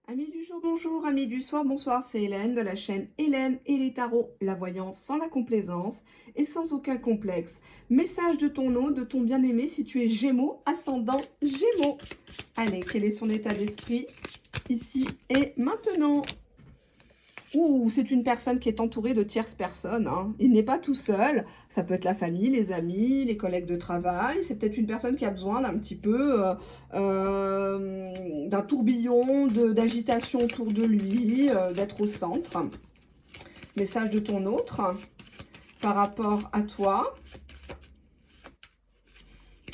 Amis du jour, bonjour, amis du soir, bonsoir, c'est Hélène de la chaîne Hélène et les tarots, la voyance sans la complaisance et sans aucun complexe. Message de ton hôte, de ton bien-aimé si tu es Gémeaux, ascendant Gémeaux. Allez, quel est son état d'esprit ici et maintenant? Ouh, c'est une personne qui est entourée de tierces personnes, hein. Il n'est pas tout seul. Ça peut être la famille, les amis, les collègues de travail. C'est peut-être une personne qui a besoin d'un petit peu d'un tourbillon d'agitation autour de lui, d'être au centre. Message de ton autre par rapport à toi.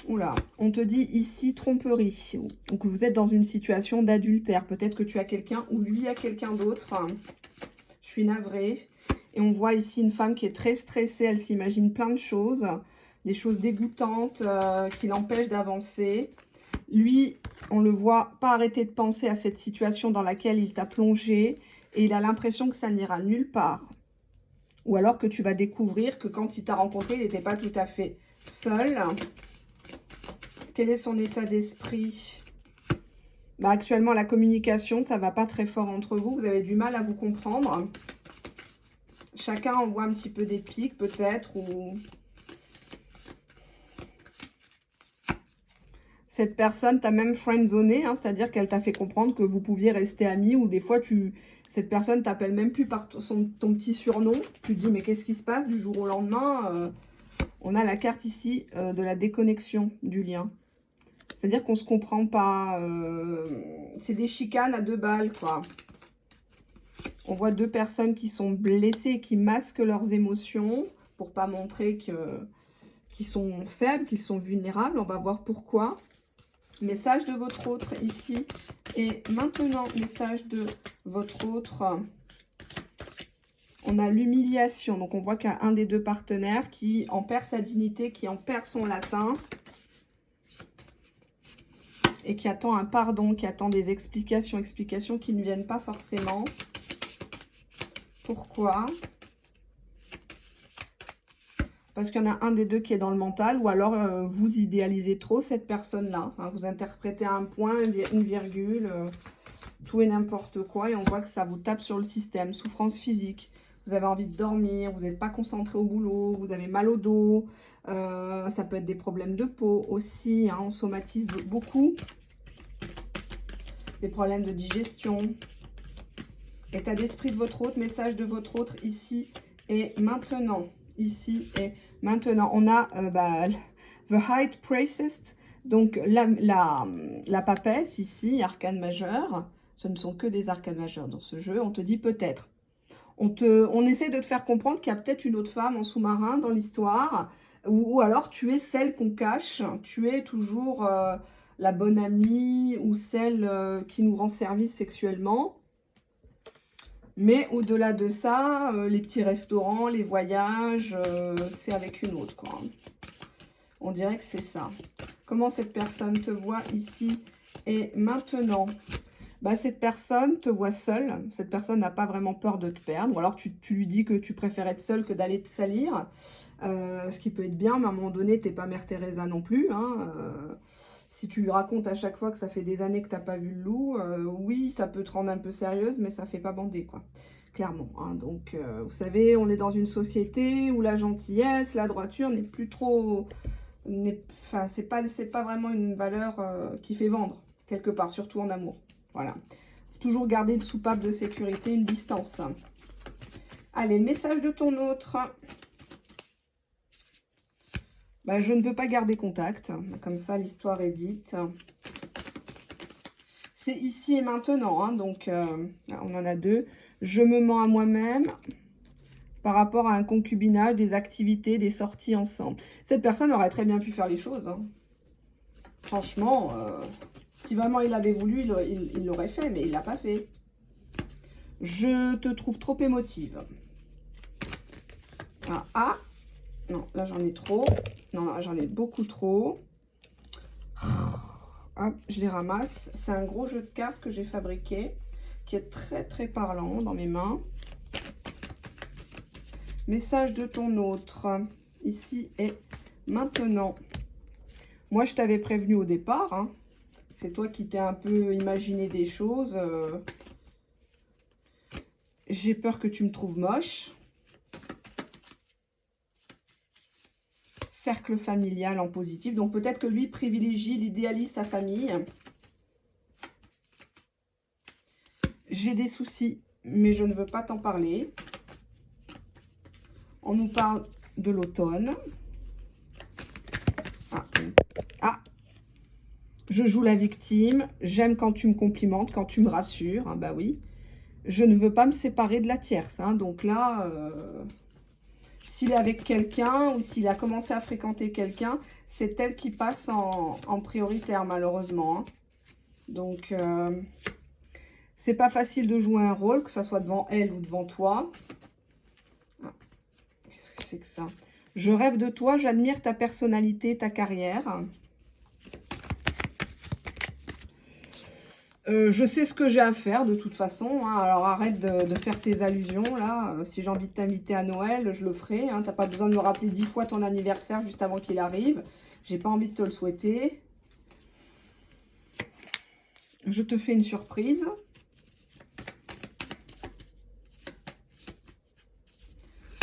Oula, on te dit ici tromperie. Donc vous êtes dans une situation d'adultère. Peut-être que tu as quelqu'un ou lui a quelqu'un d'autre. Je suis navrée. Et on voit ici une femme qui est très stressée. Elle s'imagine plein de choses. Des choses dégoûtantes qui l'empêchent d'avancer. Lui, on le voit pas arrêter de penser à cette situation dans laquelle il t'a plongé. Et il a l'impression que ça n'ira nulle part. Ou alors que tu vas découvrir que quand il t'a rencontré, il n'était pas tout à fait seul. Quel est son état d'esprit? Actuellement, la communication, ça va pas très fort entre vous. Vous avez du mal à vous comprendre. Chacun envoie un petit peu des pics, peut-être. Ou cette personne t'a même friendzoné, hein, c'est-à-dire qu'elle t'a fait comprendre que vous pouviez rester amis. Ou des fois, cette personne t'appelle même plus par ton petit surnom. Tu te dis, mais qu'est-ce qui se passe du jour au lendemain? On a la carte ici de la déconnexion du lien. C'est-à-dire qu'on ne se comprend pas. C'est des chicanes à deux balles, quoi. On voit deux personnes qui sont blessées, qui masquent leurs émotions pour pas montrer qu'ils sont faibles, qu'ils sont vulnérables. On va voir pourquoi. Message de votre autre ici. Et maintenant, message de votre autre. On a l'humiliation. Donc, on voit qu'il y a un des deux partenaires qui en perd sa dignité, qui en perd son latin. Et qui attend un pardon, qui attend des explications qui ne viennent pas forcément. Pourquoi? Parce qu'il y en a un des deux qui est dans le mental, ou alors vous idéalisez trop cette personne-là. Hein, vous interprétez un point, une virgule, tout et n'importe quoi, et on voit que ça vous tape sur le système. Souffrance physique, vous avez envie de dormir, vous n'êtes pas concentré au boulot, vous avez mal au dos, ça peut être des problèmes de peau aussi, hein, on somatise beaucoup. Des problèmes de digestion. État d'esprit de votre autre, message de votre autre ici et maintenant. Ici et maintenant. On a The High Priestess, donc la papesse ici, arcane majeur. Ce ne sont que des arcanes majeures dans ce jeu. On te dit peut-être. On essaie de te faire comprendre qu'il y a peut-être une autre femme en sous-marin dans l'histoire. Ou alors tu es celle qu'on cache. Tu es toujours la bonne amie ou celle qui nous rend service sexuellement. Mais au-delà de ça, les petits restaurants, les voyages, c'est avec une autre, quoi. On dirait que c'est ça. Comment cette personne te voit ici et maintenant? Cette personne te voit seule. Cette personne n'a pas vraiment peur de te perdre. Ou alors tu lui dis que tu préfères être seule que d'aller te salir. Ce qui peut être bien, mais à un moment donné, t'es pas Mère Teresa non plus, hein. Si tu lui racontes à chaque fois que ça fait des années que tu n'as pas vu le loup, oui, ça peut te rendre un peu sérieuse, mais ça ne fait pas bander, quoi. Clairement. Hein. Donc, vous savez, on est dans une société où la gentillesse, la droiture n'est plus trop... Enfin, c'est pas vraiment une valeur qui fait vendre, quelque part, surtout en amour. Voilà. Faut toujours garder une soupape de sécurité, une distance. Allez, le message de ton autre... je ne veux pas garder contact. Comme ça, l'histoire est dite. C'est ici et maintenant. Hein, donc, on en a deux. Je me mens à moi-même par rapport à un concubinage, des activités, des sorties ensemble. Cette personne aurait très bien pu faire les choses. Hein. Franchement, si vraiment il avait voulu, il l'aurait fait, mais il ne l'a pas fait. Je te trouve trop émotive. Ah. Non, là j'en ai trop. Non, là j'en ai beaucoup trop. Hop, je les ramasse. C'est un gros jeu de cartes que j'ai fabriqué, qui est très très parlant dans mes mains. Message de ton autre, ici et maintenant. Moi je t'avais prévenu au départ, hein. C'est toi qui t'es un peu imaginé des choses. J'ai peur que tu me trouves moche. Cercle familial en positif. Donc peut-être que lui privilégie, il idéalise sa famille. J'ai des soucis, mais je ne veux pas t'en parler. On nous parle de l'automne. Ah, je joue la victime. J'aime quand tu me complimentes, quand tu me rassures. Ah, bah oui. Je ne veux pas me séparer de la tierce. Hein. Donc là, s'il est avec quelqu'un ou s'il a commencé à fréquenter quelqu'un, c'est elle qui passe en prioritaire, malheureusement. Hein. Donc, c'est pas facile de jouer un rôle, que ça soit devant elle ou devant toi. Ah, qu'est-ce que c'est que ça? Je rêve de toi, j'admire ta personnalité, ta carrière. Je sais ce que j'ai à faire de toute façon. Hein. Alors arrête de faire tes allusions là. Si j'ai envie de t'inviter à Noël, je le ferai. Hein. T'as pas besoin de me rappeler 10 fois ton anniversaire juste avant qu'il arrive. J'ai pas envie de te le souhaiter. Je te fais une surprise.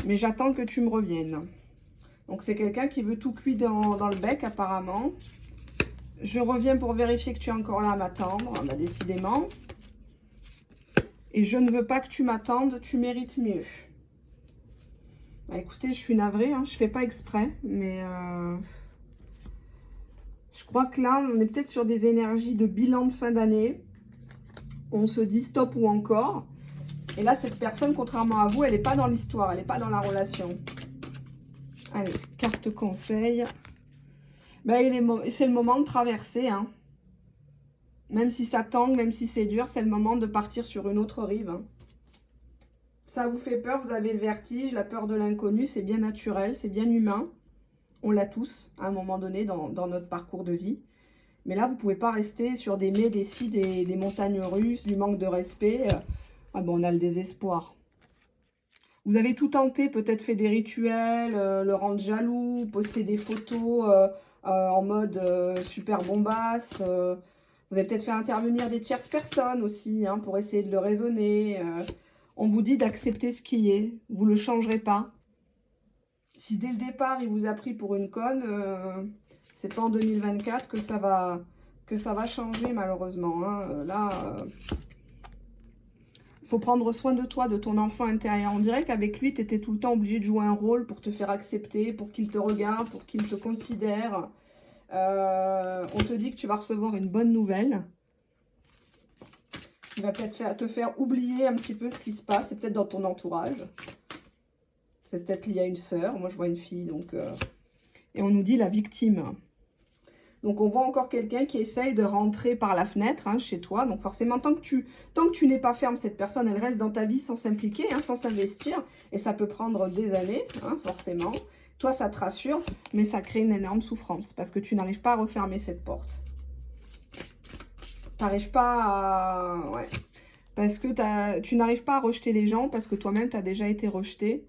Mais j'attends que tu me reviennes. Donc c'est quelqu'un qui veut tout cuit dans le bec apparemment. Je reviens pour vérifier que tu es encore là à m'attendre. Bah, décidément. Et je ne veux pas que tu m'attendes, tu mérites mieux. Bah, écoutez, je suis navrée, hein, je ne fais pas exprès, mais je crois que là, on est peut-être sur des énergies de bilan de fin d'année. On se dit stop ou encore. Et là, cette personne, contrairement à vous, elle n'est pas dans l'histoire, elle n'est pas dans la relation. Allez, carte conseil. Bah, c'est le moment de traverser, hein. Même si ça tangue, même si c'est dur, c'est le moment de partir sur une autre rive. Hein. Ça vous fait peur, vous avez le vertige, la peur de l'inconnu, c'est bien naturel, c'est bien humain. On l'a tous à un moment donné dans notre parcours de vie. Mais là, vous ne pouvez pas rester sur des mets, des si, des montagnes russes, du manque de respect. Ah bon, on a le désespoir. Vous avez tout tenté, peut-être fait des rituels, le rendre jaloux, poster des photos en mode super bombasse. Vous avez peut-être fait intervenir des tierces personnes aussi hein, pour essayer de le raisonner. On vous dit d'accepter ce qui est. Vous ne le changerez pas. Si dès le départ, il vous a pris pour une conne, c'est pas en 2024 que ça va changer malheureusement. Hein. Là, faut prendre soin de toi, de ton enfant intérieur. On dirait qu'avec lui, tu étais tout le temps obligé de jouer un rôle pour te faire accepter, pour qu'il te regarde, pour qu'il te considère. On te dit que tu vas recevoir une bonne nouvelle. Il va peut-être te faire oublier un petit peu ce qui se passe. C'est peut-être dans ton entourage. C'est peut-être lié à une sœur. Moi, je vois une fille. Donc, et on nous dit la victime. Donc, on voit encore quelqu'un qui essaye de rentrer par la fenêtre hein, chez toi. Donc, forcément, tant que tu n'es pas ferme, cette personne, elle reste dans ta vie sans s'impliquer, hein, sans s'investir. Et ça peut prendre des années, hein, forcément. Toi, ça te rassure, mais ça crée une énorme souffrance parce que tu n'arrives pas à refermer cette porte. Tu n'arrives pas à... Ouais. Parce que tu n'arrives pas à rejeter les gens parce que toi-même, tu as déjà été rejeté.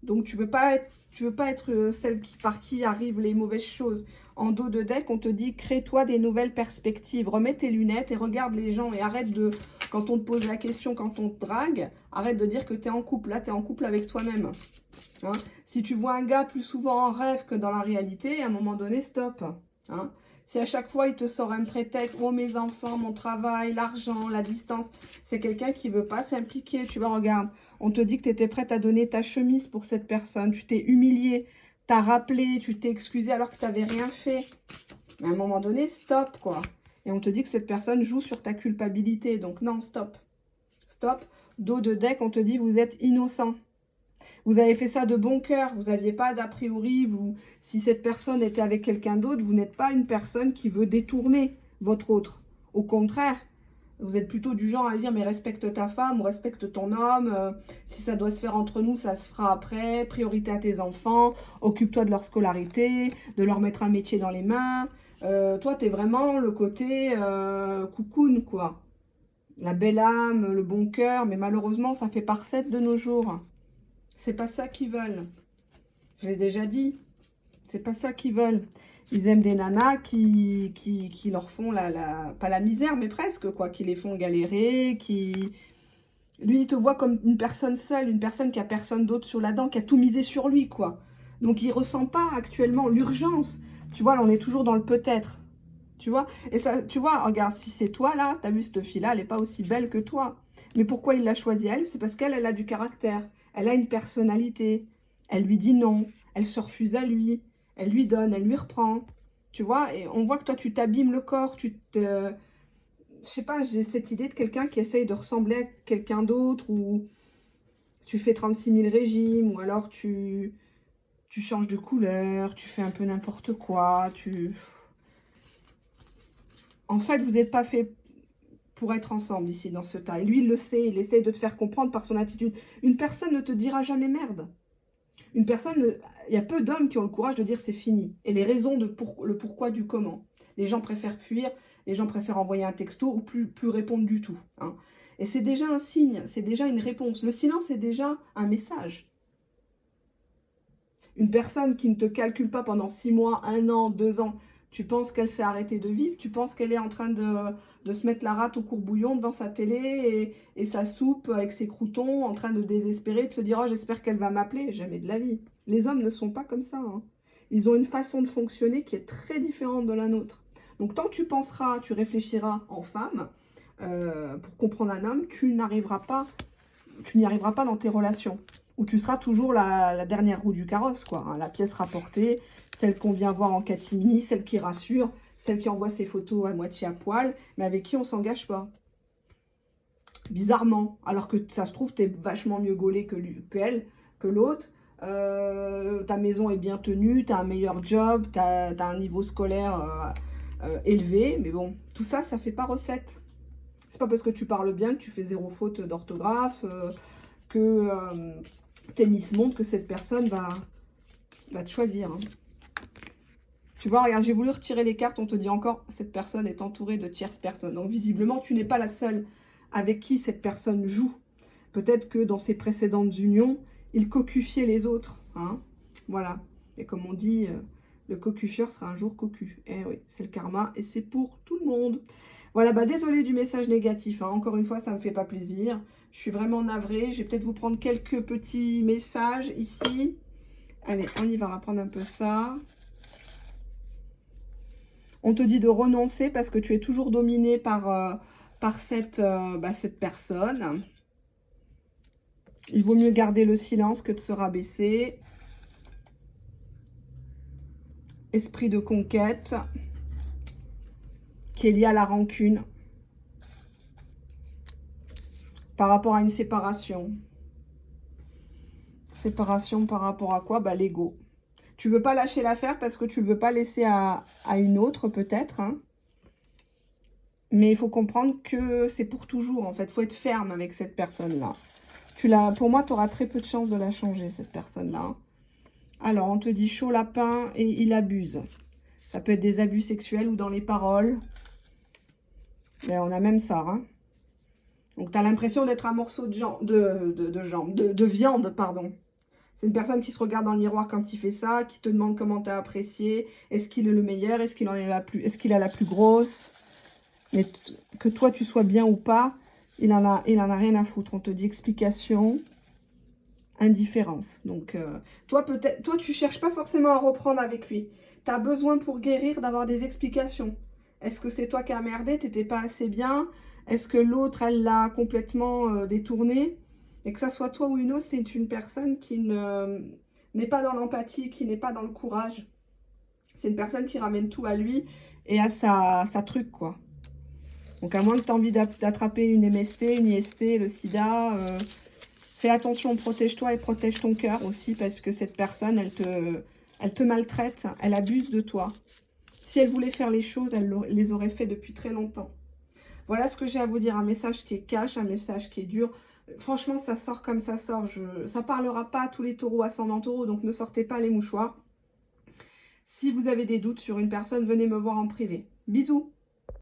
Donc, tu veux pas être celle par qui arrivent les mauvaises choses. En dos de deck, on te dit, crée-toi des nouvelles perspectives. Remets tes lunettes et regarde les gens. Et arrête de, quand on te pose la question, quand on te drague, arrête de dire que tu es en couple. Là, tu es en couple avec toi-même. Hein? Si tu vois un gars plus souvent en rêve que dans la réalité, à un moment donné, stop. Hein? Si à chaque fois, il te sort un prétexte, oh mes enfants, mon travail, l'argent, la distance, c'est quelqu'un qui ne veut pas s'impliquer. Tu vois, regarde, on te dit que tu étais prête à donner ta chemise pour cette personne. Tu t'es humiliée, t'as rappelé, tu t'es excusé alors que tu n'avais rien fait. Mais à un moment donné, stop, quoi. Et on te dit que cette personne joue sur ta culpabilité. Donc non, stop. Stop. Dos de deck, on te dit vous êtes innocent. Vous avez fait ça de bon cœur, vous n'aviez pas d'a priori, si cette personne était avec quelqu'un d'autre, vous n'êtes pas une personne qui veut détourner votre autre. Au contraire, vous êtes plutôt du genre à dire mais respecte ta femme ou respecte ton homme, si ça doit se faire entre nous, ça se fera après, priorité à tes enfants, occupe-toi de leur scolarité, de leur mettre un métier dans les mains. Toi, tu es vraiment le côté coucoune, quoi. La belle âme, le bon cœur, mais malheureusement, ça fait par 7 de nos jours. C'est pas ça qu'ils veulent. Je l'ai déjà dit. C'est pas ça qu'ils veulent. Ils aiment des nanas qui leur font pas la misère, mais presque, quoi. Qui les font galérer, qui... Lui, il te voit comme une personne seule, une personne qui a personne d'autre sur la dent, qui a tout misé sur lui, quoi. Donc, il ressent pas actuellement l'urgence. Tu vois, là, on est toujours dans le peut-être. Tu vois? Et ça, tu vois, regarde, si c'est toi, là, t'as vu cette fille-là, elle n'est pas aussi belle que toi. Mais pourquoi il l'a choisie, elle? C'est parce qu'elle, elle a du caractère. Elle a une personnalité. Elle lui dit non. Elle se refuse à lui. Elle lui donne, elle lui reprend. Tu vois? Et on voit que toi, tu t'abîmes le corps. Tu te... Je sais pas, j'ai cette idée de quelqu'un qui essaye de ressembler à quelqu'un d'autre, ou tu fais 36 000 régimes, ou alors tu changes de couleur, tu fais un peu n'importe quoi, En fait, vous n'êtes pas fait pour être ensemble ici, dans ce tas. Et lui, il le sait, il essaye de te faire comprendre par son attitude. Une personne ne te dira jamais merde. Une personne, il y a peu d'hommes qui ont le courage de dire c'est fini. Et les raisons, le pourquoi du comment. Les gens préfèrent fuir, les gens préfèrent envoyer un texto ou plus répondre du tout. Hein. Et c'est déjà un signe, c'est déjà une réponse. Le silence est déjà un message. Une personne qui ne te calcule pas pendant 6 mois, 1 an, 2 ans, tu penses qu'elle s'est arrêtée de vivre, tu penses qu'elle est en train de se mettre la rate au courbouillon devant sa télé et sa soupe avec ses croûtons, en train de désespérer, de se dire « Oh, j'espère qu'elle va m'appeler ». Jamais de la vie. Les hommes ne sont pas comme ça. Hein. Ils ont une façon de fonctionner qui est très différente de la nôtre. Donc tant que tu penseras, tu réfléchiras en femme, pour comprendre un homme, tu n'y arriveras pas dans tes relations. Où tu seras toujours la dernière roue du carrosse, quoi. Hein, la pièce rapportée, celle qu'on vient voir en catimini, celle qui rassure, celle qui envoie ses photos à moitié à poil, mais avec qui on s'engage pas. Bizarrement. Alors que ça se trouve, tu es vachement mieux gaulé qu'elle, que l'autre. Ta maison est bien tenue, tu as un meilleur job, tu as un niveau scolaire élevé. Mais bon, tout ça, ça fait pas recette. C'est pas parce que tu parles bien, que tu fais 0 faute d'orthographe, que tennis montre que cette personne va te choisir. Hein. Tu vois, regarde, j'ai voulu retirer les cartes, on te dit encore, cette personne est entourée de tierces personnes. Donc visiblement, tu n'es pas la seule avec qui cette personne joue. Peut-être que dans ses précédentes unions, il cocufiait les autres. Hein. Voilà. Et comme on dit, le cocufieur sera un jour cocu. Eh oui, c'est le karma et c'est pour tout le monde. Voilà, bah désolé du message négatif. Hein. Encore une fois, ça ne me fait pas plaisir. Je suis vraiment navrée. Je vais peut-être vous prendre quelques petits messages ici. Allez, on y va, on va prendre un peu ça. On te dit de renoncer parce que tu es toujours dominé par cette personne. Il vaut mieux garder le silence que de se rabaisser. Esprit de conquête qui est lié à la rancune par rapport à une séparation. Séparation par rapport à quoi? Bah, l'ego. Tu veux pas lâcher l'affaire parce que tu ne veux pas laisser à une autre peut-être. Hein. Mais il faut comprendre que c'est pour toujours en fait. Il faut être ferme avec cette personne-là. Pour moi, tu auras très peu de chances de la changer, cette personne-là. Alors, on te dit chaud lapin et il abuse. Ça peut être des abus sexuels ou dans les paroles. Mais on a même ça. Hein. Donc, tu as l'impression d'être un morceau de viande, pardon. C'est une personne qui se regarde dans le miroir quand il fait ça, qui te demande comment tu as apprécié. Est-ce qu'il est le meilleur? Est-ce qu'il a la plus grosse? Mais que toi, tu sois bien ou pas, il en a rien à foutre. On te dit explication, indifférence. Donc, toi, tu cherches pas forcément à reprendre avec lui. Tu as besoin pour guérir d'avoir des explications. Est-ce que c'est toi qui as merdé? T'étais pas assez bien? Est-ce que l'autre, elle l'a complètement détourné? Et que ça soit toi ou une autre, c'est une personne qui n'est pas dans l'empathie, qui n'est pas dans le courage. C'est une personne qui ramène tout à lui et à sa truc, quoi. Donc, à moins que tu aies envie d'attraper une MST, une IST, le sida, fais attention, protège-toi et protège ton cœur aussi, parce que cette personne, elle te maltraite, elle abuse de toi. Si elle voulait faire les choses, elle les aurait fait depuis très longtemps. Voilà ce que j'ai à vous dire, un message qui est cash, un message qui est dur. Franchement, ça sort comme ça sort. Ça parlera pas à tous les taureaux ascendant taureau, donc ne sortez pas les mouchoirs. Si vous avez des doutes sur une personne, venez me voir en privé. Bisous!